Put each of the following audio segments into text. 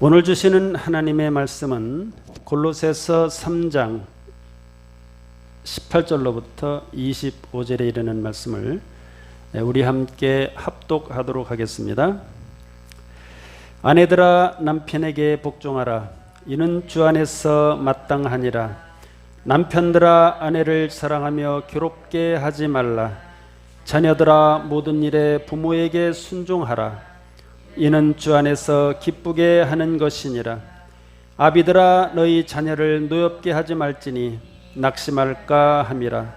오늘 주시는 하나님의 말씀은 골로새서 3장 18절로부터 25절에 이르는 말씀을 우리 함께 합독하도록 하겠습니다. 아내들아 남편에게 복종하라. 이는 주 안에서 마땅하니라. 남편들아 아내를 사랑하며 괴롭게 하지 말라. 자녀들아 모든 일에 부모에게 순종하라. 이는 주 안에서 기쁘게 하는 것이니라. 아비들아 너희 자녀를 노엽게 하지 말지니 낙심할까 함이라.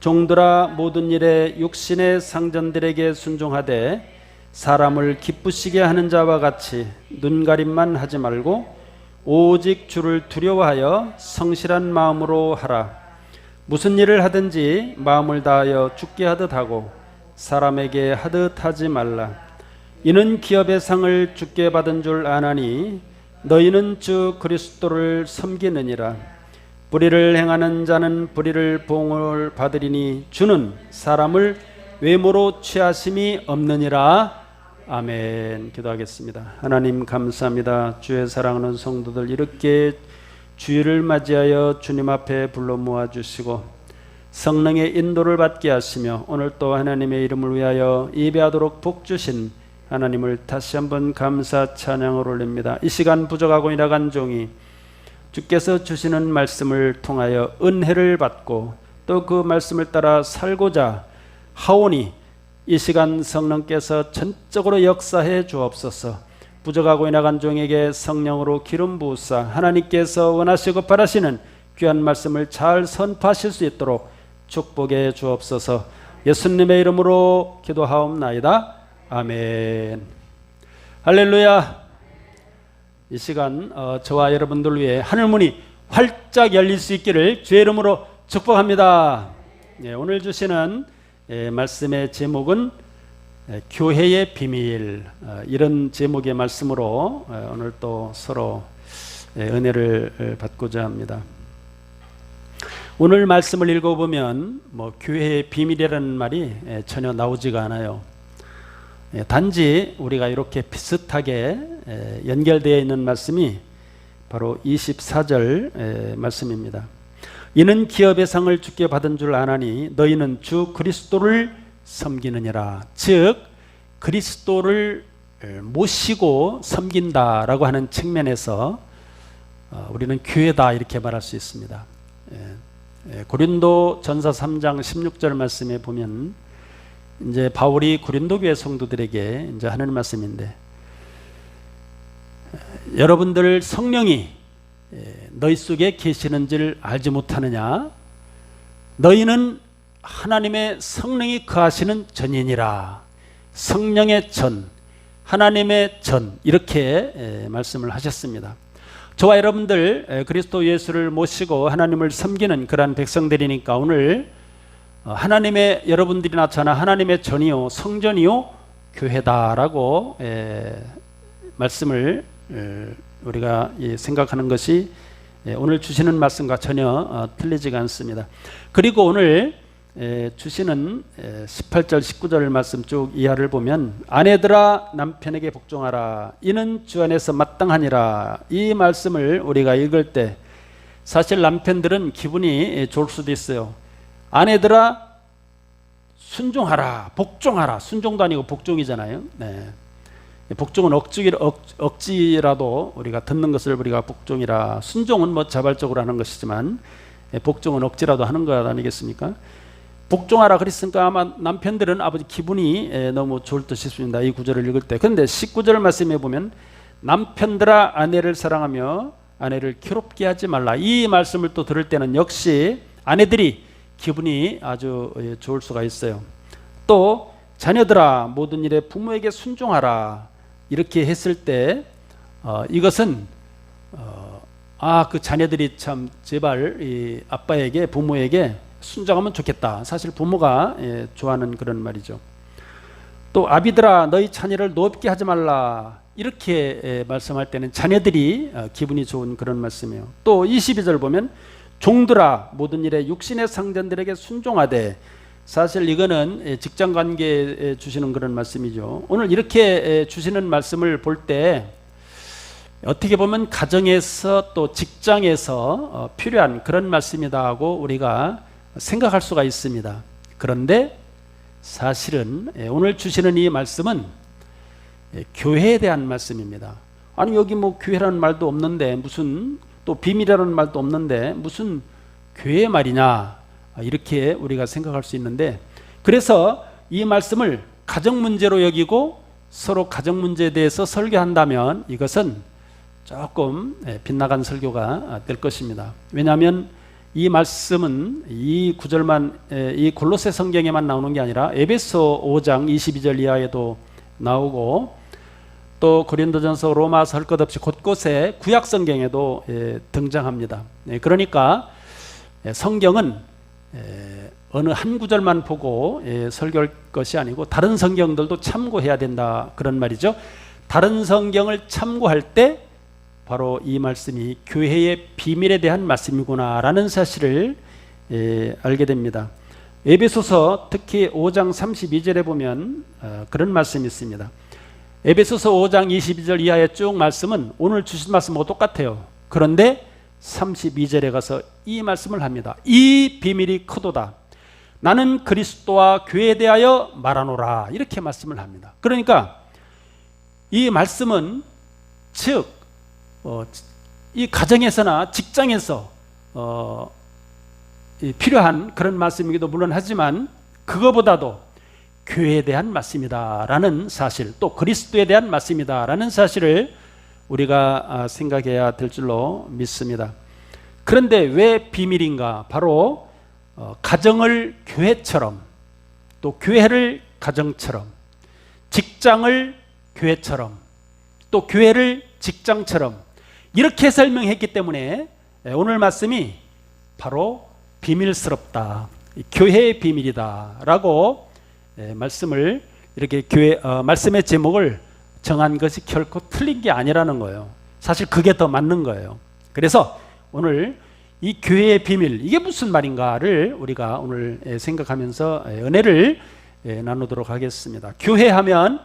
종들아 모든 일에 육신의 상전들에게 순종하되 사람을 기쁘시게 하는 자와 같이 눈가림만 하지 말고 오직 주를 두려워하여 성실한 마음으로 하라. 무슨 일을 하든지 마음을 다하여 주께 하듯 하고 사람에게 하듯 하지 말라. 이는 기업의 상을 주께 받은 줄 아나니 너희는 주 그리스도를 섬기느니라. 불의를 행하는 자는 불의를 보응을 받으리니 주는 사람을 외모로 취하심이 없느니라. 아멘. 기도하겠습니다. 하나님 감사합니다. 주의 사랑하는 성도들 이렇게 주일을 맞이하여 주님 앞에 불러 모아주시고 성령의 인도를 받게 하시며 오늘 또 하나님의 이름을 위하여 예배하도록 복주신 하나님을 다시 한번 감사 찬양을 올립니다. 이 시간 부족하고 일하간 종이 주께서 주시는 말씀을 통하여 은혜를 받고 또 그 말씀을 따라 살고자 하오니 이 시간 성령께서 전적으로 역사해 주옵소서. 부족하고 일하간 종에게 성령으로 기름 부으사 하나님께서 원하시고 바라시는 귀한 말씀을 잘 선포하실 수 있도록 축복해 주옵소서. 예수님의 이름으로 기도하옵나이다. 아멘. 할렐루야. 이 시간 저와 여러분들 위해 하늘문이 활짝 열릴 수 있기를 주의 이름으로 축복합니다. 오늘 주시는 말씀의 제목은 교회의 비밀, 이런 제목의 말씀으로 오늘 또 서로 은혜를 받고자 합니다. 오늘 말씀을 읽어보면 교회의 비밀이라는 말이 전혀 나오지가 않아요. 단지 우리가 이렇게 비슷하게 연결되어 있는 말씀이 바로 24절 말씀입니다. 이는 기업의 상을 주께 받은 줄 아나니 너희는 주 그리스도를 섬기느니라. 즉 그리스도를 모시고 섬긴다라고 하는 측면에서 우리는 교회다 이렇게 말할 수 있습니다. 고린도 전서 3장 16절 말씀에 보면 이제 바울이 고린도 교회 성도들에게 이제 하는 말씀인데, 여러분들 성령이 너희 속에 계시는 줄 알지 못하느냐? 너희는 하나님의 성령이 거하시는 전이니라. 성령의 전, 하나님의 전, 이렇게 말씀을 하셨습니다. 저와 여러분들 그리스도 예수를 모시고 하나님을 섬기는 그러한 백성들이니까 오늘 하나님의 여러분들이나 저나 하나님의 전이요 성전이요 교회다라고 말씀을 우리가 생각하는 것이 오늘 주시는 말씀과 전혀 틀리지가 않습니다. 그리고 오늘 주시는 18절 19절 말씀 쭉 이하를 보면 아내들아 남편에게 복종하라. 이는 주 안에서 마땅하니라. 이 말씀을 우리가 읽을 때 사실 남편들은 기분이 좋을 수도 있어요. 아내들아 순종하라, 복종하라. 순종도 아니고 복종이잖아요. 복종은 억지라도 우리가 듣는 것을 우리가 복종이라. 순종은 자발적으로 하는 것이지만 복종은 억지라도 하는 것 아니겠습니까? 복종하라 그랬으니까 아마 남편들은 아버지 기분이 너무 좋을 듯 싶습니다. 이 구절을 읽을 때. 그런데 19절 말씀에 보면 남편들아 아내를 사랑하며 아내를 괴롭게 하지 말라. 이 말씀을 또 들을 때는 역시 아내들이 기분이 아주 좋을 수가 있어요. 또 자녀들아 모든 일에 부모에게 순종하라. 이렇게 했을 때 이것은 그 자녀들이 참 제발 이 아빠에게 부모에게 순종하면 좋겠다. 사실 부모가 좋아하는 그런 말이죠. 또 아비들아 너희 자녀를 노엽게 하지 말라. 이렇게 말씀할 때는 자녀들이 기분이 좋은 그런 말씀이에요. 또 22절 보면 종들아 모든 일에 육신의 상전들에게 순종하되. 사실 이거는 직장관계에 주시는 그런 말씀이죠. 오늘 이렇게 주시는 말씀을 볼 때 어떻게 보면 가정에서 또 직장에서 필요한 그런 말씀이다 하고 우리가 생각할 수가 있습니다. 그런데 사실은 오늘 주시는 이 말씀은 교회에 대한 말씀입니다. 아니 여기 뭐 교회라는 말도 없는데 무슨 또 비밀이라는 말도 없는데 무슨 교회 말이냐 이렇게 우리가 생각할 수 있는데, 그래서 이 말씀을 가정 문제로 여기고 서로 가정 문제에 대해서 설교한다면 이것은 조금 빗나간 설교가 될 것입니다. 왜냐하면 이 말씀은 이 구절만 이 골로새 성경에만 나오는 게 아니라 에베소 5장 22절 이하에도 나오고 또 고린도전서 로마서 할 것 없이 곳곳에 구약 성경에도 등장합니다. 그러니까 성경은 어느 한 구절만 보고 설교할 것이 아니고 다른 성경들도 참고해야 된다 그런 말이죠. 다른 성경을 참고할 때 바로 이 말씀이 교회의 비밀에 대한 말씀이구나 라는 사실을 알게 됩니다. 에베소서 특히 5장 32절에 보면 그런 말씀이 있습니다. 에베소서 5장 22절 이하의 쭉 말씀은 오늘 주신 말씀하고 똑같아요. 그런데 32절에 가서 이 말씀을 합니다. 이 비밀이 크도다. 나는 그리스도와 교회에 대하여 말하노라. 이렇게 말씀을 합니다. 그러니까 이 말씀은 즉 이 가정에서나 직장에서 필요한 그런 말씀이기도 물론 하지만 그거보다도 교회에 대한 말씀이다라는 사실, 또 그리스도에 대한 말씀이다라는 사실을 우리가 생각해야 될 줄로 믿습니다. 그런데 왜 비밀인가? 바로 가정을 교회처럼, 또 교회를 가정처럼, 직장을 교회처럼, 또 교회를 직장처럼 이렇게 설명했기 때문에 오늘 말씀이 바로 비밀스럽다, 교회의 비밀이다 라고 말씀을 이렇게 말씀의 제목을 정한 것이 결코 틀린 게 아니라는 거예요. 사실 그게 더 맞는 거예요. 그래서 오늘 이 교회의 비밀, 이게 무슨 말인가를 우리가 오늘 생각하면서 은혜를 나누도록 하겠습니다. 교회하면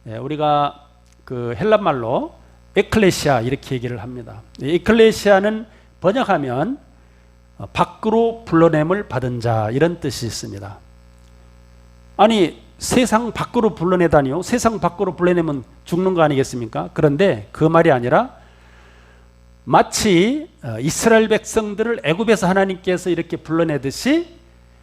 우리가 그 헬란말로 에클레시아 이렇게 얘기를 합니다. 에클레시아는 번역하면 밖으로 불러냄을 받은 자 이런 뜻이 있습니다. 아니 세상 밖으로 불러내다니요? 세상 밖으로 불러내면 죽는 거 아니겠습니까? 그런데 그 말이 아니라 마치 이스라엘 백성들을 애굽에서 하나님께서 이렇게 불러내듯이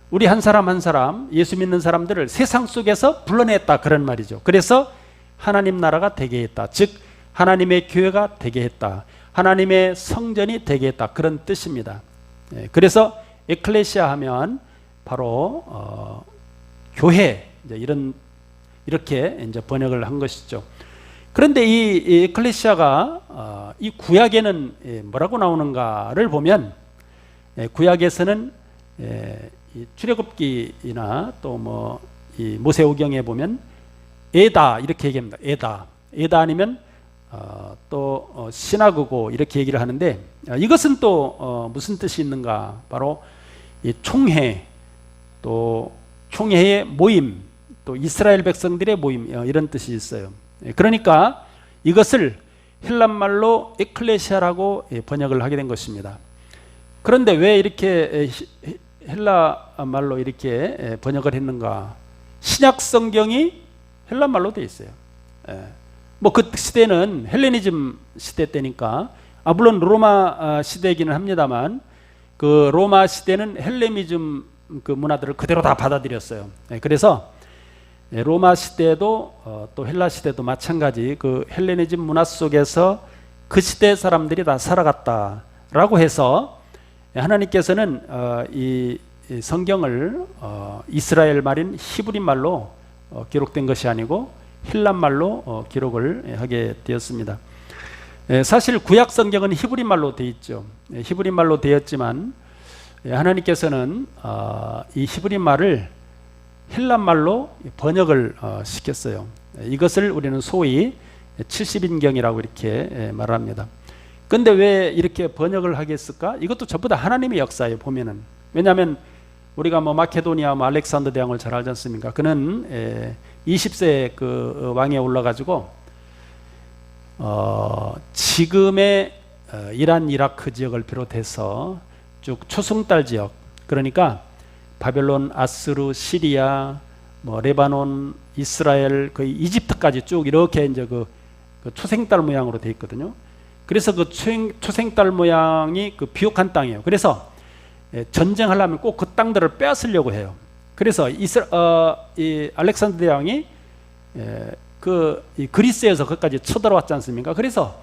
우리 한 사람 한 사람 예수 믿는 사람들을 세상 속에서 불러냈다 그런 말이죠. 그래서 하나님 나라가 되게 했다. 즉 하나님의 교회가 되게 했다. 하나님의 성전이 되게 했다. 그런 뜻입니다. 그래서 에클레시아 하면 바로 교회 이렇게 이제 번역을 한 것이죠. 그런데 이 에클레시아가 이 구약에는 뭐라고 나오는가를 보면 구약에서는 출애굽기나 또 뭐 이 모세오경에 보면 에다 이렇게 얘기합니다. 에다 아니면 또 시나고고 이렇게 얘기를 하는데 이것은 또 무슨 뜻이 있는가? 바로 이 총회, 또 총회의 모임, 또 이스라엘 백성들의 모임 이런 뜻이 있어요. 그러니까 이것을 헬란말로 에클레시아라고 번역을 하게 된 것입니다. 그런데 왜 이렇게 헬라 말로 이렇게 번역을 했는가? 신약 성경이 헬란말로 되어 있어요. 뭐 그 시대는 헬레니즘 시대 때니까 물론 로마 시대이기는 합니다만 그 로마 시대는 헬레니즘 그 문화들을 그대로 다 받아들였어요. 그래서 로마 시대도 또 헬라 시대도 마찬가지 그 헬레니즘 문화 속에서 그 시대 사람들이 다 살아갔다라고 해서 하나님께서는 이 성경을 이스라엘 말인 히브리 말로 기록된 것이 아니고 헬란 말로 기록을 하게 되었습니다. 사실 구약 성경은 히브리 말로 되어 있죠. 히브리 말로 되었지만 하나님께서는 이 히브리 말을 헬란 말로 번역을 시켰어요. 이것을 우리는 소위 70인경이라고 이렇게 말합니다. 근데 왜 이렇게 번역을 하겠을까? 이것도 전부 다 하나님의 역사에 보면은. 왜냐하면 우리가 뭐 마케도니아 알렉산더 대왕을 잘 알지 않습니까? 그는 20세 그 왕에 올라가지고 지금의 이란 이라크 지역을 비롯해서 쭉 초승달 지역, 그러니까 바벨론, 아스루, 시리아, 뭐 레바논, 이스라엘, 거의 이집트까지 쭉 이렇게 이제 그 초생달 모양으로 되어 있거든요. 그래서 그 초생달 모양이 그 비옥한 땅이에요. 그래서 전쟁하려면 꼭 그 땅들을 빼앗으려고 해요. 그래서 이 알렉산더 대왕이 이 그리스에서 거기까지 쳐들어왔지 않습니까? 그래서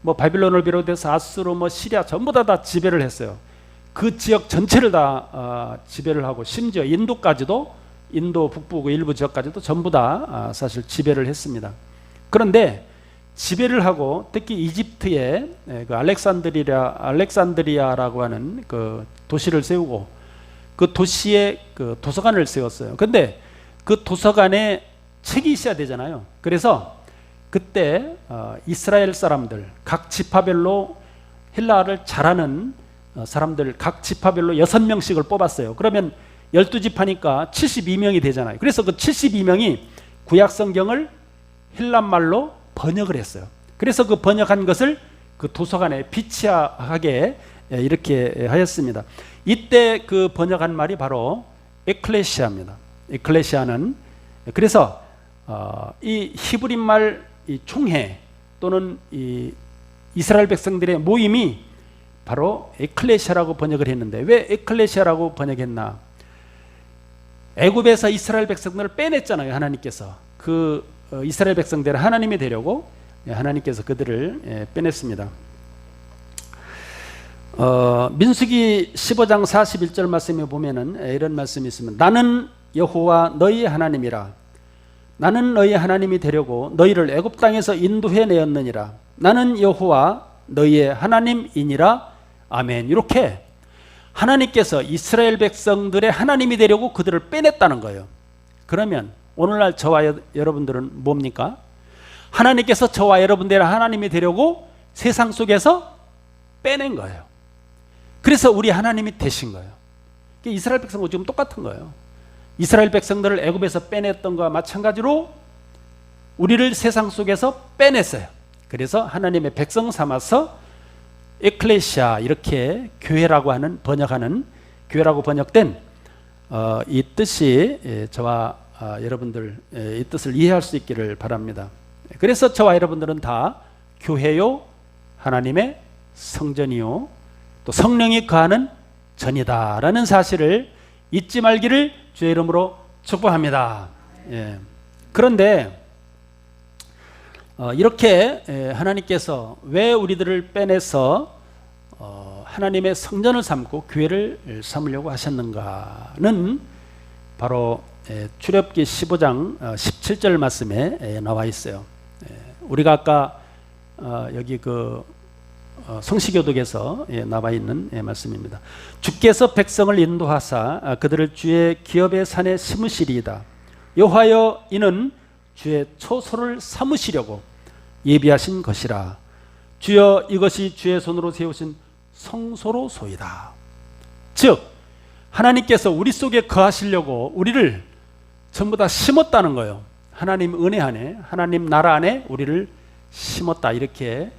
뭐 바빌론을 비롯해서 아수르, 뭐 시리아 전부 다 지배를 했어요. 그 지역 전체를 다 지배를 하고, 심지어 인도까지도, 인도 북부 그 일부 지역까지도 전부 다 사실 지배를 했습니다. 그런데 지배를 하고 특히 이집트에 그 알렉산드리아라고 하는 그 도시를 세우고, 그 도시에 그 도서관을 세웠어요. 근데 그 도서관에 책이 있어야 되잖아요. 그래서 그때 이스라엘 사람들 각 지파별로 헬라어를 잘하는 사람들 각 지파별로 6명씩을 뽑았어요. 그러면 12지파니까 72명이 되잖아요. 그래서 그 72명이 구약 성경을 헬란말로 번역을 했어요. 그래서 그 번역한 것을 그 도서관에 비치하게 이렇게 하였습니다. 이때 그 번역한 말이 바로 에클레시아입니다. 에클레시아는, 그래서 이 히브리 말 이 총회 또는 이 이스라엘 백성들의 모임이 바로 에클레시아라고 번역을 했는데, 왜 에클레시아라고 번역했나? 애굽에서 이스라엘 백성들을 빼냈잖아요. 하나님께서 그 이스라엘 백성들을 하나님이 되려고 하나님께서 그들을 빼냈습니다. 민수기 15장 41절 말씀에 보면은 이런 말씀이 있습니다. 나는 여호와 너희 하나님이라. 나는 너희 하나님이 되려고 너희를 애굽 땅에서 인도해 내었느니라. 나는 여호와 너희의 하나님이니라. 아멘. 이렇게 하나님께서 이스라엘 백성들의 하나님이 되려고 그들을 빼냈다는 거예요. 그러면 오늘날 저와 여러분들은 뭡니까? 하나님께서 저와 여러분들의 하나님이 되려고 세상 속에서 빼낸 거예요. 그래서 우리 하나님이 되신 거예요. 이스라엘 백성과 지금 똑같은 거예요. 이스라엘 백성들을 애굽에서 빼냈던 것과 마찬가지로 우리를 세상 속에서 빼냈어요. 그래서 하나님의 백성 삼아서 에클레시아, 이렇게 교회라고 하는, 번역하는, 교회라고 번역된 이 뜻이 저와 여러분들 이 뜻을 이해할 수 있기를 바랍니다. 그래서 저와 여러분들은 다 교회요, 하나님의 성전이요, 또 성령이 거하는 전이다라는 사실을 잊지 말기를 주의 이름으로 축복합니다. 예. 그런데 이렇게 하나님께서 왜 우리들을 빼내서 하나님의 성전을 삼고 교회를 삼으려고 하셨는가는 바로 출애굽기 15장 17절 말씀에 나와 있어요. 우리가 아까 여기 그 성시교독에서 나와 있는 말씀입니다. 주께서 백성을 인도하사 그들을 주의 기업의 산에 심으시리이다. 여호와여, 이는 주의 초소를 삼으시려고 예비하신 것이라. 주여, 이것이 주의 손으로 세우신 성소로소이다. 즉 하나님께서 우리 속에 거하시려고 우리를 전부 다 심었다는 거예요. 하나님 은혜 안에, 하나님 나라 안에 우리를 심었다, 이렇게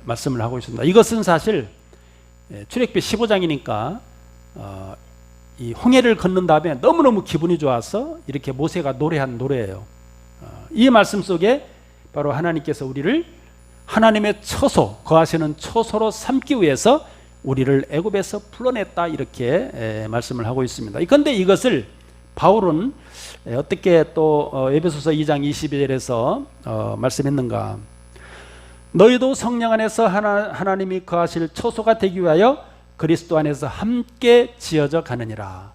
말씀을 하고 있습니다. 이것은 사실 출애굽기 15장이니까 이 홍해를 건넌 다음에 너무너무 기분이 좋아서 이렇게 모세가 노래한 노래예요. 이 말씀 속에 바로 하나님께서 우리를 하나님의 처소, 거하시는 처소로 삼기 위해서 우리를 애굽에서 불러냈다, 이렇게 말씀을 하고 있습니다. 그런데 이것을 바울은 어떻게 또 에베소서 2장 22절에서 말씀했는가? 너희도 성령 안에서 하나님이 거하실 처소가 되기 위하여 그리스도 안에서 함께 지어져 가느니라.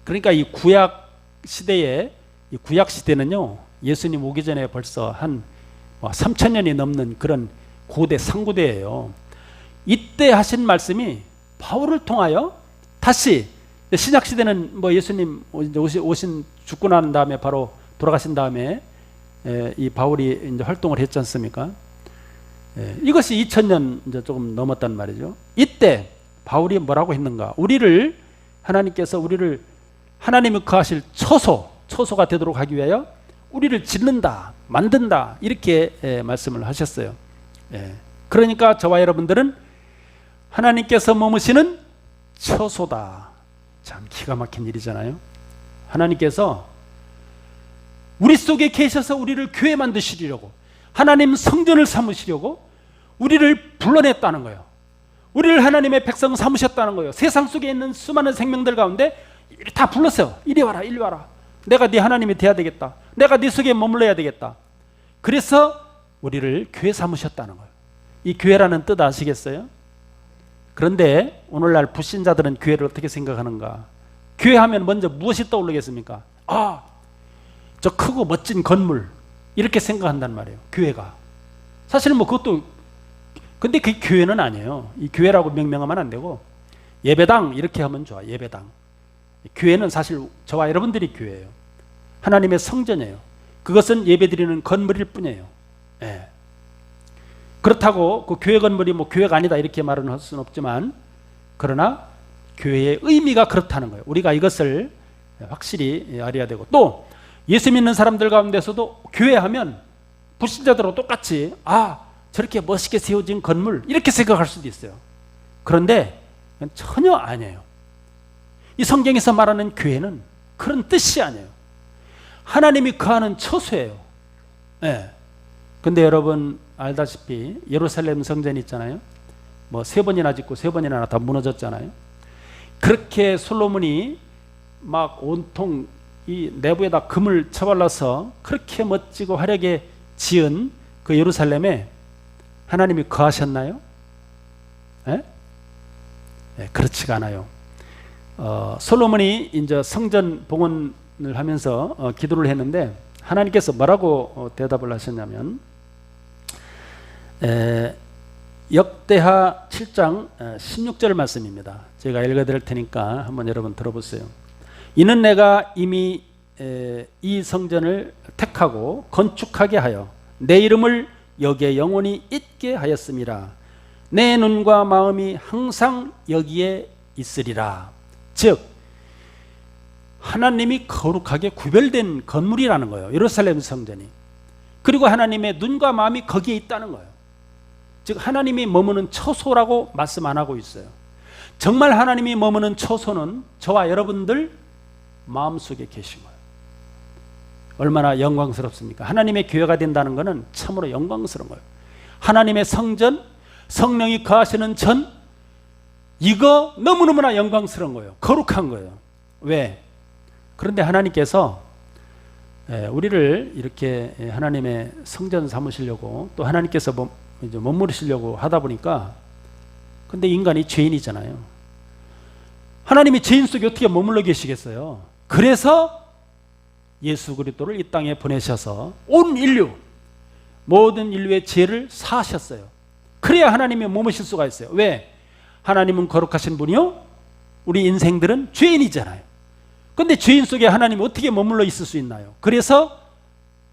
그러니까 이 구약 시대에, 이 구약 시대는요, 예수님 오기 전에 벌써 한 3000년이 넘는 그런 고대 상고대예요. 이때 하신 말씀이 바울을 통하여 다시, 신약 시대는 뭐 예수님 오신 죽고 난 다음에 바로 돌아가신 다음에 이 바울이 이제 활동을 했지 않습니까? 이것이 2000년 이제 조금 넘었단 말이죠. 이때 바울이 뭐라고 했는가? 하나님께서 우리를 하나님이 거하실 처소가 되도록 하기 위하여 우리를 짓는다, 만든다 이렇게 말씀을 하셨어요. 그러니까 저와 여러분들은 하나님께서 머무시는 처소다. 참 기가 막힌 일이잖아요. 하나님께서 우리 속에 계셔서 우리를 교회 만드시려고, 하나님 성전을 삼으시려고 우리를 불러냈다는 거예요. 우리를 하나님의 백성 삼으셨다는 거예요. 세상 속에 있는 수많은 생명들 가운데 다 불렀어요. 이리 와라, 이리 와라. 내가 네 하나님이 돼야 되겠다. 내가 네 속에 머물러야 되겠다. 그래서 우리를 교회 삼으셨다는 거예요. 이 교회라는 뜻 아시겠어요? 그런데 오늘날 불신자들은 교회를 어떻게 생각하는가? 교회 하면 먼저 무엇이 떠오르겠습니까? 아, 저 크고 멋진 건물 이렇게 생각한단 말이에요. 교회가 사실은 뭐 그것도, 근데 그게 교회는 아니에요. 이 교회라고 명명하면 안 되고 예배당 이렇게 하면 좋아. 예배당. 교회는 사실 저와 여러분들이 교회예요. 하나님의 성전이에요. 그것은 예배드리는 건물일 뿐이에요. 그렇다고 그 교회 건물이 뭐 교회가 아니다 이렇게 말은 할 수는 없지만, 그러나 교회의 의미가 그렇다는 거예요. 우리가 이것을 확실히 알아야 되고, 또 예수 믿는 사람들 가운데서도 교회하면 불신자들하고 똑같이 아, 저렇게 멋있게 세워진 건물 이렇게 생각할 수도 있어요. 그런데 전혀 아니에요. 이 성경에서 말하는 교회는 그런 뜻이 아니에요. 하나님이 거하는 처소예요. 근데 여러분 알다시피 예루살렘 성전이 있잖아요. 뭐 3번이나 짓고 3번이나 다 무너졌잖아요. 그렇게 솔로몬이 막 온통 이 내부에다 금을 쳐발라서 그렇게 멋지고 화려하게 지은 그 예루살렘에 하나님이 거하셨나요? 그렇지가 않아요. 솔로몬이 이제 성전 봉헌을 하면서 기도를 했는데 하나님께서 뭐라고 대답을 하셨냐면, 역대하 7장 16절 말씀입니다. 제가 읽어드릴 테니까 한번 여러분 들어보세요. 이는 내가 이미 이 성전을 택하고 건축하게 하여 내 이름을 여기에 영원히 있게 하였음이라. 내 눈과 마음이 항상 여기에 있으리라. 즉 하나님이 거룩하게 구별된 건물이라는 거예요. 예루살렘 성전이. 그리고 하나님의 눈과 마음이 거기에 있다는 거예요. 즉 하나님이 머무는 처소라고 말씀 안 하고 있어요. 정말 하나님이 머무는 처소는 저와 여러분들 마음속에 계신 거예요. 얼마나 영광스럽습니까? 하나님의 교회가 된다는 것은 참으로 영광스러운 거예요. 하나님의 성전, 성령이 거하시는 전, 이거 너무너무나 영광스러운 거예요. 거룩한 거예요. 왜? 그런데 하나님께서 우리를 이렇게 하나님의 성전 삼으시려고, 또 하나님께서 이제 머무르시려고 하다 보니까, 근데 인간이 죄인이잖아요. 하나님이 죄인 속에 어떻게 머물러 계시겠어요? 그래서 예수 그리스도를 이 땅에 보내셔서 온 인류, 모든 인류의 죄를 사하셨어요. 그래야 하나님이 머무실 수가 있어요. 왜? 하나님은 거룩하신 분이요, 우리 인생들은 죄인이잖아요. 근데 죄인 속에 하나님이 어떻게 머물러 있을 수 있나요? 그래서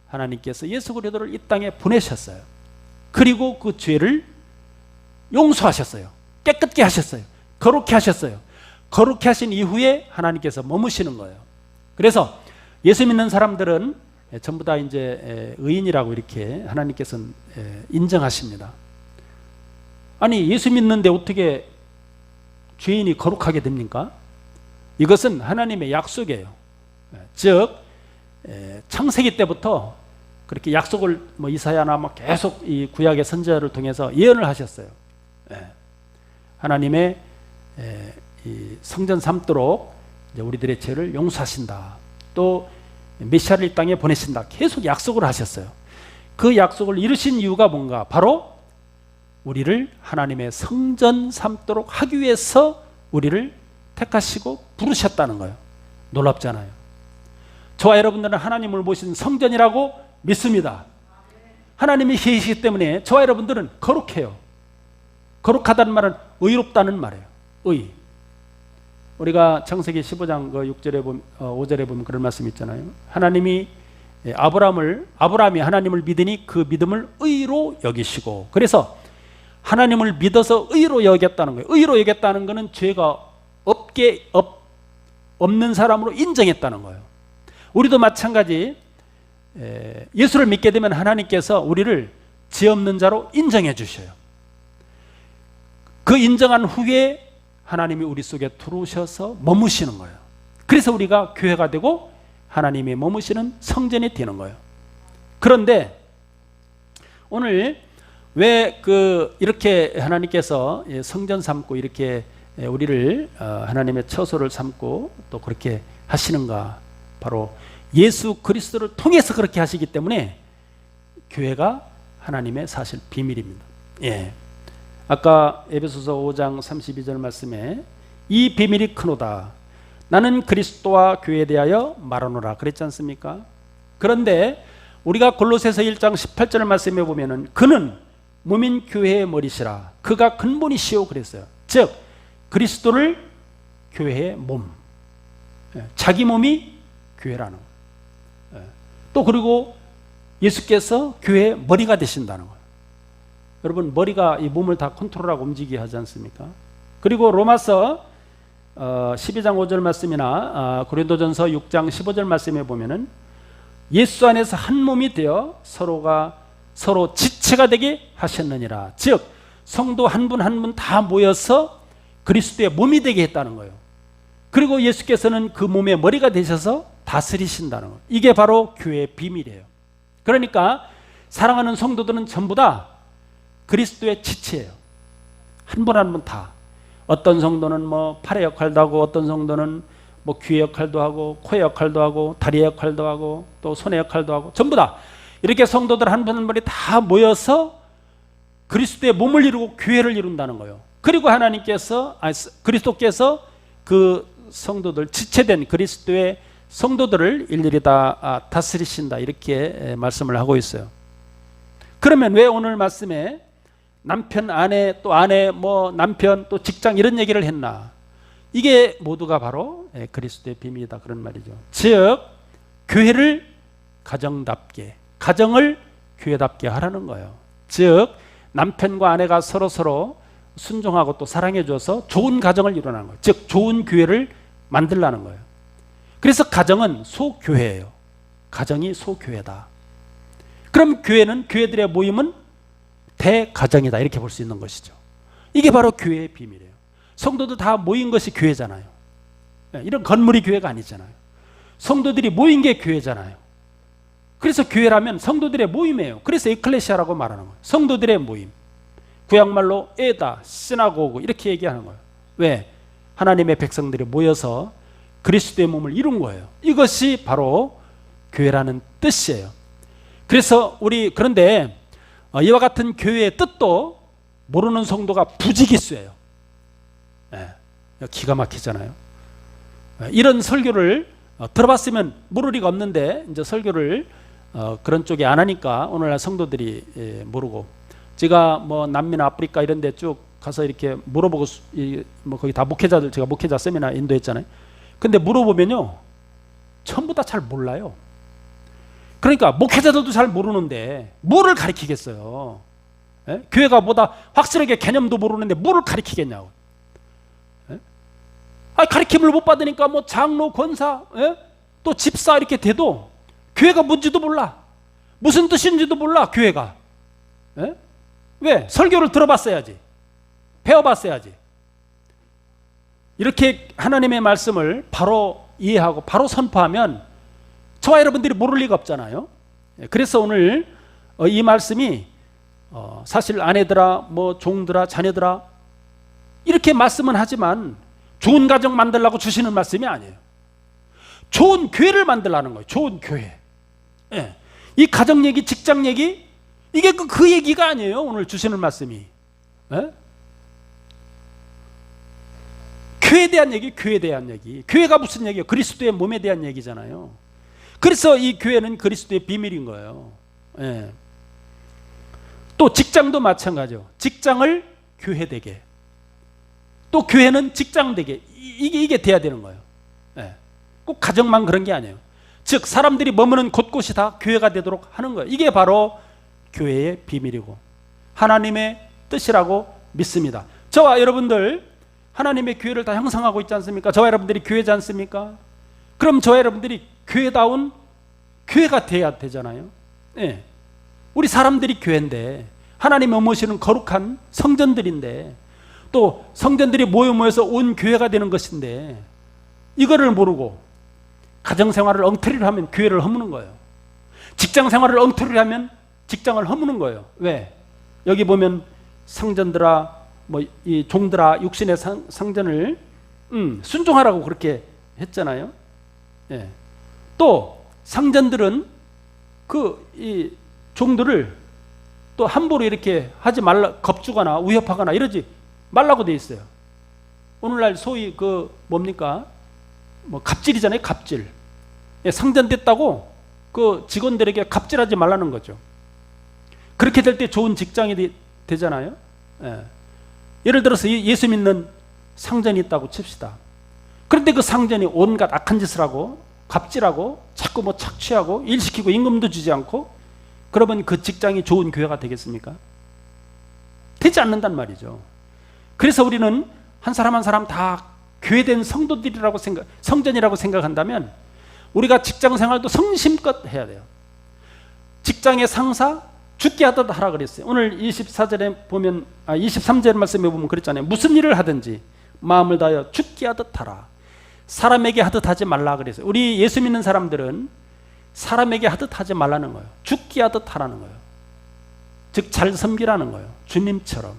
하나님께서 예수 그리스도를 이 땅에 보내셨어요. 그리고 그 죄를 용서하셨어요. 깨끗게 하셨어요. 거룩게 하셨어요. 거룩게 하신 이후에 하나님께서 머무시는 거예요. 그래서 예수 믿는 사람들은 전부 다 이제 의인이라고 이렇게 하나님께서는 인정하십니다. 아니, 예수 믿는데 어떻게 죄인이 거룩하게 됩니까? 이것은 하나님의 약속이에요. 즉 창세기 때부터 그렇게 약속을 뭐 이사야나 막 계속 이 구약의 선지자를 통해서 예언을 하셨어요. 하나님의 이 성전 삼도록 이제 우리들의 죄를 용서하신다. 또 메시아를 이 땅에 보내신다. 계속 약속을 하셨어요. 그 약속을 이루신 이유가 뭔가? 바로 우리를 하나님의 성전 삼도록 하기 위해서 우리를 택하시고 부르셨다는 거예요. 놀랍잖아요. 저와 여러분들은 하나님을 모신 성전이라고 믿습니다. 하나님이 계시기 때문에 저와 여러분들은 거룩해요. 거룩하다는 말은 의롭다는 말이에요. 의. 우리가 창세기 15장 6절에 5절에 보면 그런 말씀 있잖아요. 하나님이 아브라함이 하나님을 믿으니 그 믿음을 의로 여기시고, 그래서 하나님을 믿어서 의로 여겼다는 거예요. 의로 여겼다는 것은 죄가 없는 사람으로 인정했다는 거예요. 우리도 마찬가지 예수를 믿게 되면 하나님께서 우리를 죄 없는 자로 인정해 주셔요. 그 인정한 후에 하나님이 우리 속에 들어오셔서 머무시는 거예요. 그래서 우리가 교회가 되고 하나님이 머무시는 성전이 되는 거예요. 그런데 오늘 왜 이렇게 하나님께서 성전 삼고 이렇게 우리를 하나님의 처소를 삼고 또 그렇게 하시는가? 바로 예수 그리스도를 통해서 그렇게 하시기 때문에 교회가 하나님의 사실 비밀입니다. 예. 아까 에베소서 5장 32절 말씀에 이 비밀이 크노다. 나는 그리스도와 교회에 대하여 말하노라 그랬지 않습니까? 그런데 우리가 골로새서 1장 18절 말씀에 보면은 그는 몸인 교회의 머리시라. 그가 근본이시오 그랬어요. 즉 그리스도를 교회의 몸, 자기 몸이 교회라는 거예요. 또 그리고 예수께서 교회의 머리가 되신다는 거예요. 여러분 머리가 이 몸을 다 컨트롤하고 움직이게 하지 않습니까? 그리고 로마서 12장 5절 말씀이나 고린도전서 6장 15절 말씀에 보면은 예수 안에서 한 몸이 되어 서로가 서로 지체가 되게 하셨느니라. 즉 성도 한 분 한 분 다 모여서 그리스도의 몸이 되게 했다는 거예요. 그리고 예수께서는 그 몸의 머리가 되셔서 다스리신다는 거예요. 이게 바로 교회의 비밀이에요. 그러니까 사랑하는 성도들은 전부 다 그리스도의 지체예요. 한 분 한 분 다. 어떤 성도는 뭐 팔의 역할도 하고, 어떤 성도는 뭐 귀의 역할도 하고, 코의 역할도 하고, 다리의 역할도 하고, 또 손의 역할도 하고, 전부 다 이렇게 성도들 한 분 한 분이 다 모여서 그리스도의 몸을 이루고 교회를 이룬다는 거예요. 그리고 그리스도께서 그 성도들, 지체된 그리스도의 성도들을 일일이 다 다스리신다 이렇게 말씀을 하고 있어요. 그러면 왜 오늘 말씀에 남편, 아내, 또 아내, 뭐 남편, 또 직장 이런 얘기를 했나? 이게 모두가 바로 그리스도의 비밀이다 그런 말이죠. 즉 교회를 가정답게, 가정을 교회답게 하라는 거예요. 즉 남편과 아내가 서로 순종하고 또 사랑해 줘서 좋은 가정을 이루는 거예요. 즉 좋은 교회를 만들라는 거예요. 그래서 가정은 소교회예요. 가정이 소교회다. 그럼 교회들의 모임은 대가정이다 이렇게 볼 수 있는 것이죠. 이게 바로 교회의 비밀이에요. 성도들 다 모인 것이 교회잖아요. 이런 건물이 교회가 아니잖아요. 성도들이 모인 게 교회잖아요. 그래서 교회라면 성도들의 모임이에요. 그래서 에클레시아라고 말하는 거예요. 성도들의 모임. 구약말로 에다, 시나고그 이렇게 얘기하는 거예요. 왜? 하나님의 백성들이 모여서 그리스도의 몸을 이룬 거예요. 이것이 바로 교회라는 뜻이에요. 그래서 그런데 이와 같은 교회의 뜻도 모르는 성도가 부지기수예요. 기가 막히잖아요. 이런 설교를 들어봤으면 모를 리가 없는데 이제 설교를 그런 쪽에 안 하니까 오늘날 성도들이 모르고, 제가 뭐 남미나 아프리카 이런 데 쭉 가서 이렇게 물어보고 뭐 거기 다 목회자들, 제가 목회자 세미나 인도했잖아요. 근데 물어보면요 전부 다 잘 몰라요. 그러니까 목회자들도 잘 모르는데 뭐를 가르치겠어요? 교회가 뭐다 확실하게 개념도 모르는데 뭐를 가르치겠냐고. 가르침을 못 받으니까 뭐 장로, 권사, 또 집사 이렇게 돼도 교회가 뭔지도 몰라. 무슨 뜻인지도 몰라 교회가. 왜? 설교를 들어봤어야지. 배워봤어야지. 이렇게 하나님의 말씀을 바로 이해하고 바로 선포하면 저와 여러분들이 모를 리가 없잖아요. 그래서 오늘 이 말씀이 사실 아내들아, 뭐 종들아, 자녀들아 이렇게 말씀은 하지만 좋은 가정 만들라고 주시는 말씀이 아니에요. 좋은 교회를 만들라는 거예요. 좋은 교회. 이 가정 얘기, 직장 얘기 이게 그 얘기가 아니에요. 오늘 주시는 말씀이. 교회에 대한 얘기, 교회에 대한 얘기. 교회가 무슨 얘기예요? 그리스도의 몸에 대한 얘기잖아요. 그래서 이 교회는 그리스도의 비밀인 거예요. 또 직장도 마찬가지죠. 직장을 교회되게, 또 교회는 직장되게, 이게 돼야 되는 거예요. 꼭 가정만 그런 게 아니에요. 즉 사람들이 머무는 곳곳이 다 교회가 되도록 하는 거예요. 이게 바로 교회의 비밀이고 하나님의 뜻이라고 믿습니다. 저와 여러분들 하나님의 교회를 다 형성하고 있지 않습니까? 저와 여러분들이 교회지 않습니까? 그럼 저와 여러분들이 교회다운 교회가 돼야 되잖아요. 예. 우리 사람들이 교회인데, 하나님이 머무시는 거룩한 성전들인데, 또 성전들이 모여서 온 교회가 되는 것인데, 이거를 모르고 가정생활을 엉터리로 하면 교회를 허무는 거예요. 직장생활을 엉터리로 하면 직장을 허무는 거예요. 왜? 여기 보면 상전들아, 이 종들아, 육신의 상전을 순종하라고 그렇게 했잖아요. 예. 또 상전들은 이 종들을 또 함부로 이렇게 하지 말라, 겁주거나 위협하거나 이러지 말라고 돼 있어요. 오늘날 소위 뭡니까? 갑질이잖아요, 갑질. 예, 상전됐다고 직원들에게 갑질하지 말라는 거죠. 그렇게 될 때 좋은 직장이 되잖아요. 예. 예를 들어서 예수 믿는 상전이 있다고 칩시다. 그런데 그 상전이 온갖 악한 짓을 하고 갑질하고 자꾸 착취하고 일 시키고 임금도 주지 않고, 그러면 그 직장이 좋은 교회가 되겠습니까? 되지 않는단 말이죠. 그래서 우리는 한 사람 한 사람 다 교회된 성도들이라고 성전이라고 생각한다면 우리가 직장 생활도 성심껏 해야 돼요. 직장의 상사 죽게 하듯 하라 그랬어요. 오늘 23절에 보면 23절 말씀에 보면 그랬잖아요. 무슨 일을 하든지 마음을 다하여 죽게 하듯 하라. 사람에게 하듯 하지 말라 그랬어요. 우리 예수 믿는 사람들은 사람에게 하듯 하지 말라는 거예요. 죽게 하듯 하라는 거예요. 즉 잘 섬기라는 거예요. 주님처럼.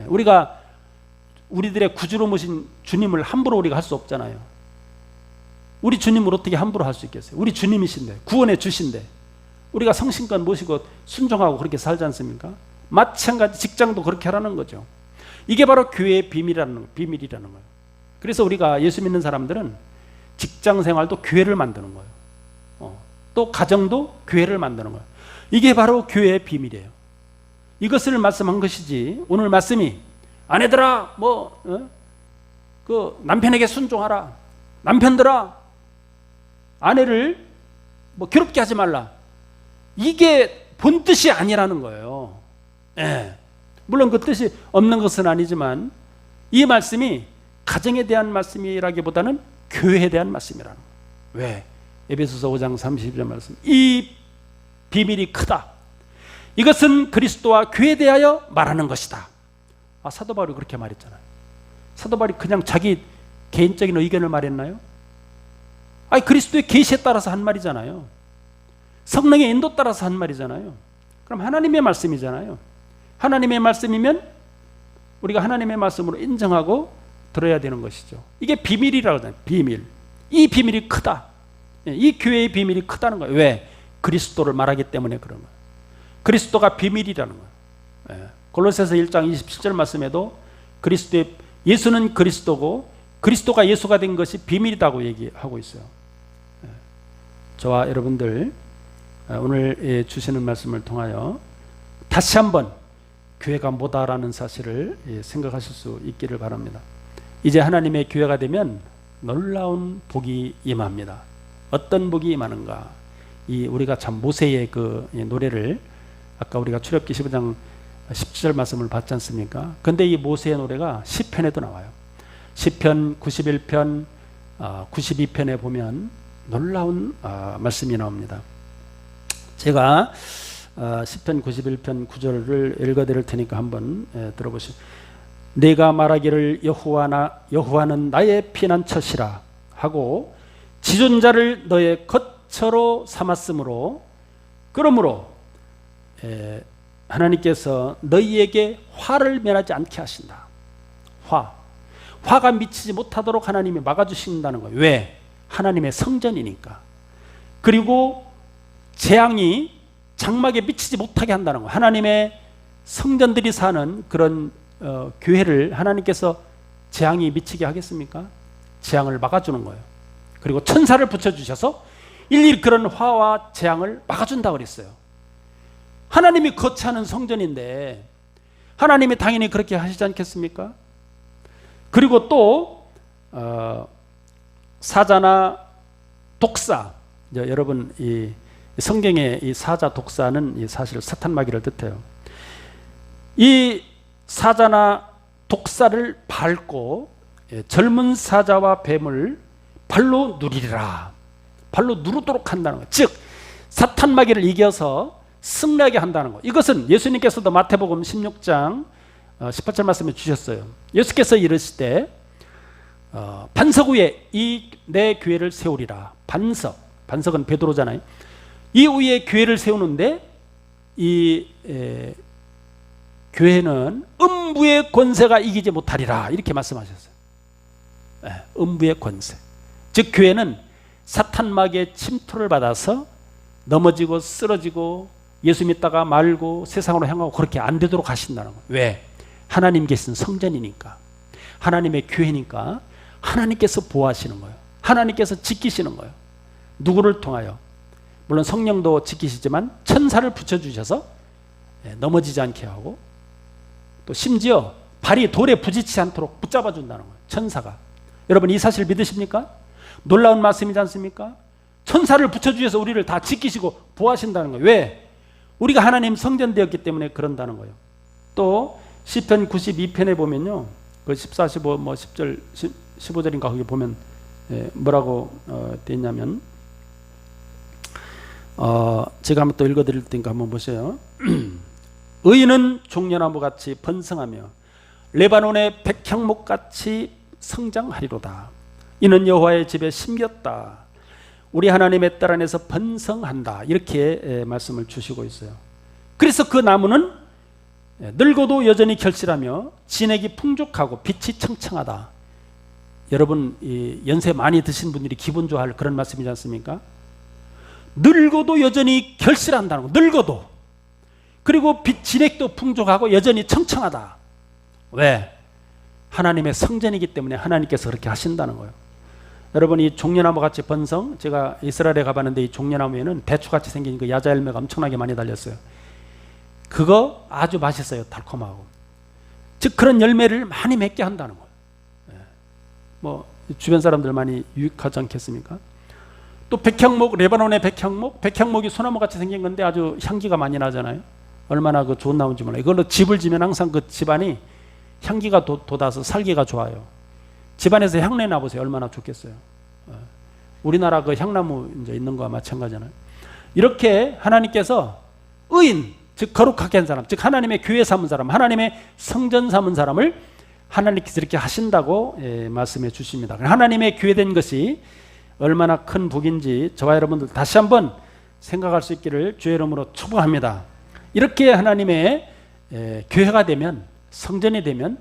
우리가 우리들의 구주로 모신 주님을 함부로 우리가 할 수 없잖아요. 우리 주님을 어떻게 함부로 할 수 있겠어요? 우리 주님이신데, 구원해 주신데 우리가 성심껏 모시고 순종하고 그렇게 살지 않습니까? 마찬가지 직장도 그렇게 하라는 거죠. 이게 바로 교회의 비밀이라는 거예요. 그래서 우리가 예수 믿는 사람들은 직장 생활도 교회를 만드는 거예요. 또 가정도 교회를 만드는 거예요. 이게 바로 교회의 비밀이에요. 이것을 말씀한 것이지, 오늘 말씀이 아내들아 남편에게 순종하라, 남편들아 아내를 괴롭게 하지 말라, 이게 본 뜻이 아니라는 거예요. 예. 물론 그 뜻이 없는 것은 아니지만 이 말씀이 가정에 대한 말씀이라기보다는 교회에 대한 말씀이라는 거예요. 왜? 에베소서 5장 30절 말씀, 이 비밀이 크다. 이것은 그리스도와 교회에 대하여 말하는 것이다. 사도 바울이 그렇게 말했잖아요. 사도 바울이 그냥 자기 개인적인 의견을 말했나요? 그리스도의 계시에 따라서 한 말이잖아요. 성령의 인도 따라서 한 말이잖아요. 그럼 하나님의 말씀이잖아요. 하나님의 말씀이면 우리가 하나님의 말씀으로 인정하고 들어야 되는 것이죠. 이게 비밀이라고 하잖아요. 비밀. 이 비밀이 크다. 이 교회의 비밀이 크다는 거예요. 왜? 그리스도를 말하기 때문에 그런 거예요. 그리스도가 비밀이라는 거예요. 골로새서 1장 27절 말씀에도 예수는 그리스도고 그리스도가 예수가 된 것이 비밀이라고 얘기하고 있어요. 저와 여러분들 오늘 주시는 말씀을 통하여 다시 한번 교회가 뭐다라는 사실을 생각하실 수 있기를 바랍니다. 이제 하나님의 교회가 되면 놀라운 복이 임합니다. 어떤 복이 임하는가? 우리가 참 모세의 그 노래를 아까 우리가 출애굽기 15장 17절 말씀을 봤지 않습니까? 근데 이 모세의 노래가 시편에도 나와요. 시편 91편, 92편에 보면 놀라운 말씀이 나옵니다. 제가 시편 91편 9절을 읽어드릴 테니까 한번 들어보시죠. 내가 말하기를 여호와는 나의 피난처시라 하고 지존자를 너의 거처로 삼았으므로, 그러므로 하나님께서 너희에게 화를 면하지 않게 하신다. 화가 미치지 못하도록 하나님이 막아주신다는 거예요. 왜? 하나님의 성전이니까. 그리고 재앙이 장막에 미치지 못하게 한다는 거예요. 하나님의 성전들이 사는 그런 교회를 하나님께서 재앙이 미치게 하겠습니까? 재앙을 막아주는 거예요. 그리고 천사를 붙여주셔서 일일이 그런 화와 재앙을 막아준다고 그랬어요. 하나님이 거처하는 성전인데 하나님이 당연히 그렇게 하시지 않겠습니까? 그리고 또 사자나 독사, 여러분 이 성경의 이 사자 독사는 사실 사탄 마귀를 뜻해요. 이 사자나 독사를 밟고 젊은 사자와 뱀을 발로 누리리라, 발로 누르도록 한다는 거예요. 즉 사탄 마귀를 이겨서 승리하게 한다는 것. 이것은 예수님께서도 마태복음 16장 18절 말씀해 주셨어요. 예수께서 이르시되 반석 위에 이 내 교회를 세우리라. 반석은 베드로잖아요. 이 위에 교회를 세우는데 이 교회는 음부의 권세가 이기지 못하리라 이렇게 말씀하셨어요. 음부의 권세, 즉 교회는 사탄 마귀의 침투를 받아서 넘어지고 쓰러지고 예수 믿다가 말고 세상으로 향하고 그렇게 안 되도록 하신다는 거예요. 왜? 하나님 계신 성전이니까, 하나님의 교회니까 하나님께서 보호하시는 거예요. 하나님께서 지키시는 거예요. 누구를 통하여? 물론 성령도 지키시지만 천사를 붙여주셔서 넘어지지 않게 하고, 또 심지어 발이 돌에 부딪히지 않도록 붙잡아 준다는 거예요. 천사가. 여러분 이 사실 믿으십니까? 놀라운 말씀이지 않습니까? 천사를 붙여주셔서 우리를 다 지키시고 보호하신다는 거예요. 왜? 우리가 하나님 성전되었기 때문에 그런다는 거예요. 또 시편 92편에 보면요, 그 14, 15, 10절, 15절인가 거기 보면 뭐라고 되어 있냐면, 제가 한번 또 읽어드릴 테니까 한번 보세요. 의인은 종려나무같이 번성하며 레바논의 백향목같이 성장하리로다. 이는 여호와의 집에 심겼다. 우리 하나님의 딸 안에서 번성한다. 이렇게 말씀을 주시고 있어요. 그래서 그 나무는 늙어도 여전히 결실하며 진액이 풍족하고 빛이 청청하다. 여러분 연세 많이 드신 분들이 기분 좋아할 그런 말씀이지 않습니까? 늙어도 여전히 결실한다는 거. 늙어도. 그리고 진액도 풍족하고 여전히 청청하다. 왜? 하나님의 성전이기 때문에 하나님께서 그렇게 하신다는 거예요. 여러분 이 종려나무 같이 번성, 제가 이스라엘에 가봤는데 이 종려나무에는 배추같이 생긴 그 야자 열매가 엄청나게 많이 달렸어요. 그거 아주 맛있어요. 달콤하고. 즉 그런 열매를 많이 맺게 한다는 거예요. 뭐 주변 사람들 많이 유익하지 않겠습니까? 또 백향목, 레바논의 백향목이 소나무같이 생긴 건데 아주 향기가 많이 나잖아요. 얼마나 그 좋은 나무인지 몰라요. 이걸로 집을 지면 항상 그 집안이 향기가 돋아서 살기가 좋아요. 집안에서 향내 나보세요. 얼마나 좋겠어요. 우리나라 그 향나무 이제 있는 거와 마찬가지잖아요. 이렇게 하나님께서 의인, 즉 거룩하게 한 사람, 즉 하나님의 교회 삼은 사람, 하나님의 성전 삼은 사람을 하나님께서 이렇게 하신다고 말씀해 주십니다. 하나님의 교회 된 것이 얼마나 큰 복인지 저와 여러분들 다시 한번 생각할 수 있기를 주의 이름으로 축복합니다. 이렇게 하나님의 교회가 되면, 성전이 되면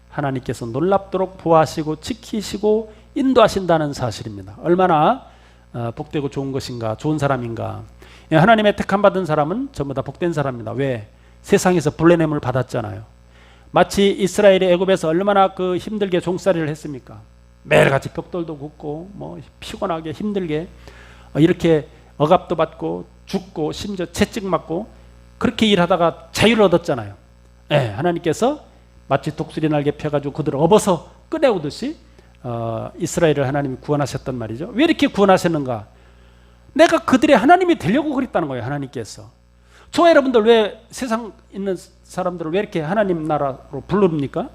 하나님께서 놀랍도록 보호하시고 지키시고 인도하신다는 사실입니다. 얼마나 복되고 좋은 것인가, 좋은 사람인가. 하나님의 택함 받은 사람은 전부 다 복된 사람입니다. 왜? 세상에서 불내냄을 받았잖아요. 마치 이스라엘이 애굽에서 얼마나 그 힘들게 종살이를 했습니까? 매일같이 벽돌도 굽고 뭐 피곤하게 힘들게 이렇게 억압도 받고 죽고 심지어 채찍 맞고 그렇게 일하다가 자유를 얻었잖아요. 하나님께서 마치 독수리 날개 펴가지고 그들을 업어서 꺼내오듯이 이스라엘을 하나님이 구원하셨단 말이죠. 왜 이렇게 구원하셨는가? 내가 그들의 하나님이 되려고 그랬다는 거예요. 하나님께서. 저와 여러분들 왜 세상 있는 사람들을 왜 이렇게 하나님 나라로 부릅니까?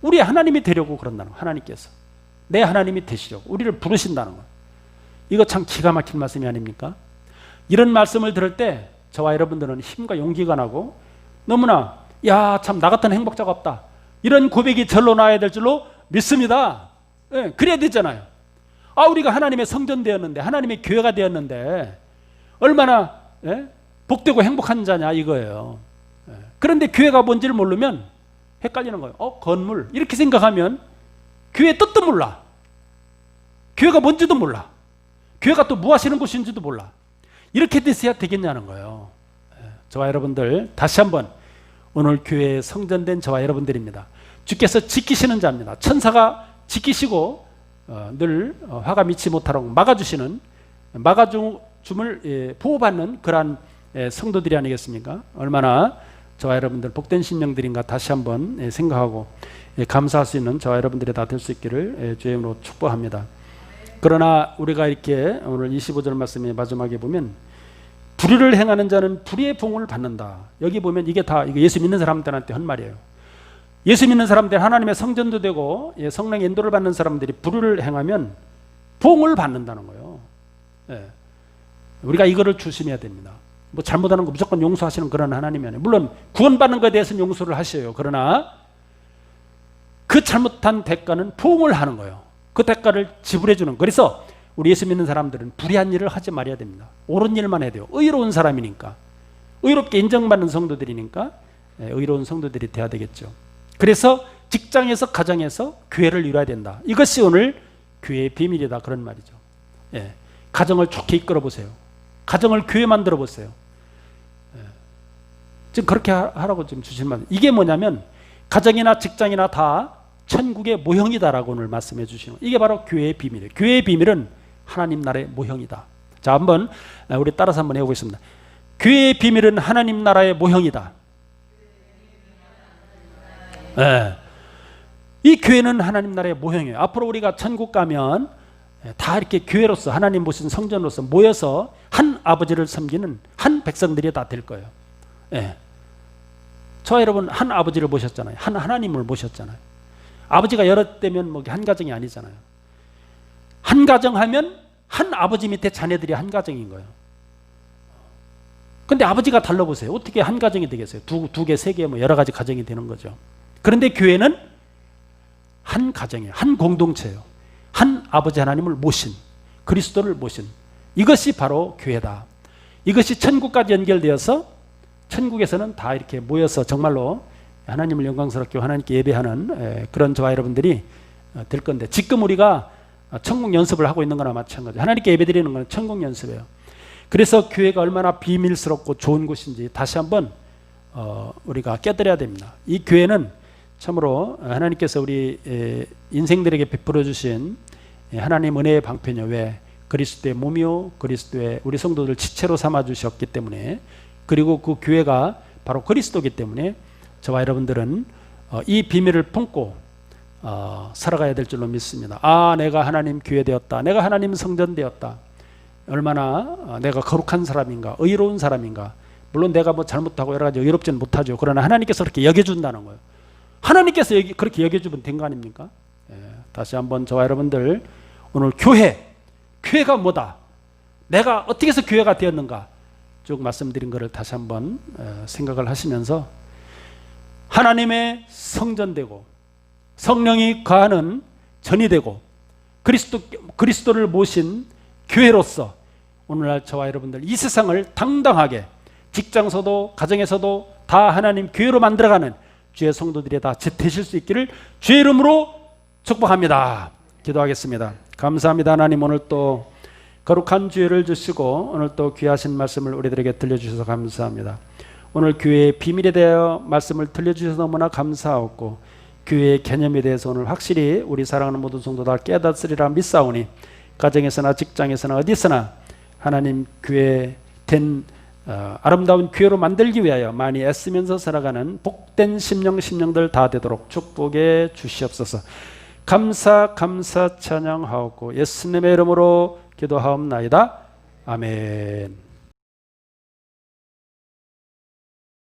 우리 하나님이 되려고 그런다는 거예요. 하나님께서 내 하나님이 되시려고 우리를 부르신다는 거예요. 이거 참 기가 막힌 말씀이 아닙니까? 이런 말씀을 들을 때 저와 여러분들은 힘과 용기가 나고 너무나 야, 참 나 같은 행복자가 없다. 이런 고백이 절로 나와야 될 줄로 믿습니다. 그래야 되잖아요. 우리가 하나님의 성전 되었는데, 하나님의 교회가 되었는데 얼마나 복되고 행복한 자냐 이거예요. 그런데 교회가 뭔지를 모르면 헷갈리는 거예요. 건물 이렇게 생각하면 교회의 뜻도 몰라. 교회가 뭔지도 몰라. 교회가 또 뭐 하시는 곳인지도 몰라. 이렇게 됐어야 되겠냐는 거예요. 저와 여러분들 다시 한번 오늘 교회에 성전된 저와 여러분들입니다. 주께서 지키시는 자입니다. 천사가 지키시고 늘 화가 미치 못하도록 막아주시는, 막아줌을 보호받는 그러한 성도들이 아니겠습니까? 얼마나 저와 여러분들 복된 심령들인가 다시 한번 생각하고 감사할 수 있는 저와 여러분들이 다 될 수 있기를 주의 이름으로 축복합니다. 그러나 우리가 이렇게 오늘 25절 말씀의 마지막에 보면 불의를 행하는 자는 불의의 봉을 받는다. 여기 보면 이게 다 예수 믿는 사람들한테 한 말이에요. 예수 믿는 사람들, 하나님의 성전도 되고 성령의 인도를 받는 사람들이 불의를 행하면 봉을 받는다는 거예요. 우리가 이거를 조심해야 됩니다. 뭐 잘못하는 거 무조건 용서하시는 그런 하나님이 아니에요. 물론 구원받는 것에 대해서는 용서를 하셔요. 그러나 그 잘못한 대가는 포옹을 하는 거예요. 그 대가를 지불해 주는. 그래서 우리 예수 믿는 사람들은 불의한 일을 하지 말아야 됩니다. 옳은 일만 해야 돼요. 의로운 사람이니까, 의롭게 인정받는 성도들이니까 의로운 성도들이 돼야 되겠죠. 그래서 직장에서, 가정에서 교회를 이뤄야 된다. 이것이 오늘 교회의 비밀이다, 그런 말이죠. 예. 가정을 좋게 이끌어 보세요. 가정을 교회 만들어 보세요. 예. 지금 그렇게 하라고 지금 주신 말. 이게 뭐냐면 가정이나 직장이나 다 천국의 모형이다라고 오늘 말씀해 주시는 거예요. 이게 바로 교회의 비밀이에요. 교회의 비밀은 하나님 나라의 모형이다. 자, 한번 우리 따라서 한번 해보겠습니다. 교회의 비밀은 하나님 나라의 모형이다. 네. 이 교회는 하나님 나라의 모형이에요. 앞으로 우리가 천국 가면 다 이렇게 교회로서, 하나님 보신 성전으로서 모여서 한 아버지를 섬기는 한 백성들이 다 될 거예요. 네. 저와 여러분 한 아버지를 모셨잖아요. 한 하나님을 모셨잖아요. 아버지가 여러 때면 뭐 한 가정이 아니잖아요. 한 가정 하면 한 아버지 밑에 자녀들이 한 가정인 거예요. 근데 아버지가 달라보세요. 어떻게 한 가정이 되겠어요? 두 개, 세 개, 뭐 여러 가지 가정이 되는 거죠. 그런데 교회는 한 가정이에요. 한 공동체예요. 한 아버지 하나님을 모신, 그리스도를 모신, 이것이 바로 교회다. 이것이 천국까지 연결되어서 천국에서는 다 이렇게 모여서 정말로 하나님을 영광스럽게 하나님께 예배하는 그런 저와 여러분들이 될 건데, 지금 우리가 천국 연습을 하고 있는 거나 마찬가지예요. 하나님께 예배드리는 건 천국 연습이에요. 그래서 교회가 얼마나 비밀스럽고 좋은 곳인지 다시 한번 우리가 깨달아야 됩니다. 이 교회는 참으로 하나님께서 우리 인생들에게 베풀어 주신 하나님 은혜의 방편이요. 왜? 그리스도의 몸이요, 그리스도의 우리 성도들 지체로 삼아 주셨기 때문에, 그리고 그 교회가 바로 그리스도이기 때문에 저와 여러분들은 이 비밀을 품고 살아가야 될 줄로 믿습니다. 아, 내가 하나님 교회 되었다. 내가 하나님 성전 되었다. 얼마나 내가 거룩한 사람인가, 의로운 사람인가. 물론 내가 뭐 잘못하고 여러 가지 의롭지는 못하죠. 그러나 하나님께서 그렇게 여겨준다는 거예요. 하나님께서 그렇게 여겨주면 된 거 아닙니까? 다시 한번 저와 여러분들 오늘 교회가 뭐다, 내가 어떻게 해서 교회가 되었는가 쭉 말씀드린 것을 다시 한번 생각을 하시면서 하나님의 성전되고 성령이 거하는 전이 되고 그리스도를 모신 교회로서 오늘날 저와 여러분들 이 세상을 당당하게 직장에서도 가정에서도 다 하나님 교회로 만들어가는 주의 성도들이 다 되실 수 있기를 주의 이름으로 축복합니다. 기도하겠습니다. 감사합니다. 하나님, 오늘 또 거룩한 주일을 주시고 오늘 또 귀하신 말씀을 우리들에게 들려주셔서 감사합니다. 오늘 교회의 비밀에 대하여 말씀을 들려주셔서 너무나 감사하고, 교회의 개념에 대해서 오늘 확실히 우리 사랑하는 모든 성도 다 깨닫으리라 믿사오니, 가정에서나 직장에서나 어디서나 하나님 교회 된 아름다운 교회로 만들기 위하여 많이 애쓰면서 살아가는 복된 심령들 다 되도록 축복해 주시옵소서. 감사 찬양하옵고 예수님의 이름으로 기도하옵나이다. 아멘.